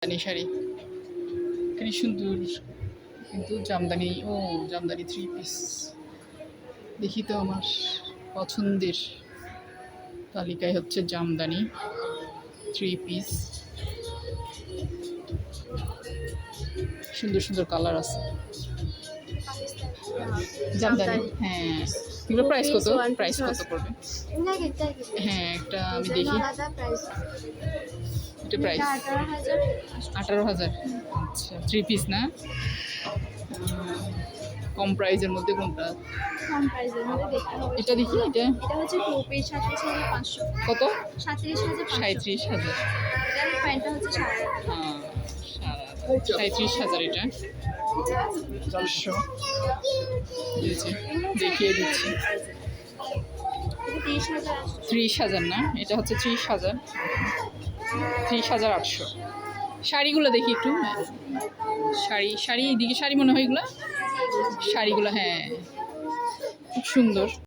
জামদানি শাড়ি কি সুন্দর, কিন্তু জামদানি, ও জামদানি 3 পিস। দেখি তো আমার পছন্দের তালিকায় হচ্ছে জামদানি 3 পিস। সুন্দর সুন্দর কালার আছে জামদানি। হ্যাঁ, এগুলো প্রাইস কত? প্রাইস কত পড়বে? হ্যাঁ, একটা আমি দেখি। এটা প্রাইস 18,000। আচ্ছা, 3 পিস না? কম প্রাইসের মধ্যে কোনটা? কম প্রাইসের মধ্যে দেখতে হবে। এটা দেখি। এটা হচ্ছে 2 পিস 37,500। কত? 37,500। 37,000। এটার প্যান্টটা হচ্ছে 7,000। হ্যাঁ, 37,000 এটা। 400 দিয়েছে, দেখিয়ে দিচ্ছি। এটা 30,000 আসছে। 30,000 না, এটা হচ্ছে 30,000। 30,800। শাড়িগুলো দেখি একটু। শাড়ি এইদিকে শাড়ি মনে হয় এগুলো। শাড়িগুলো হ্যাঁ, খুব সুন্দর।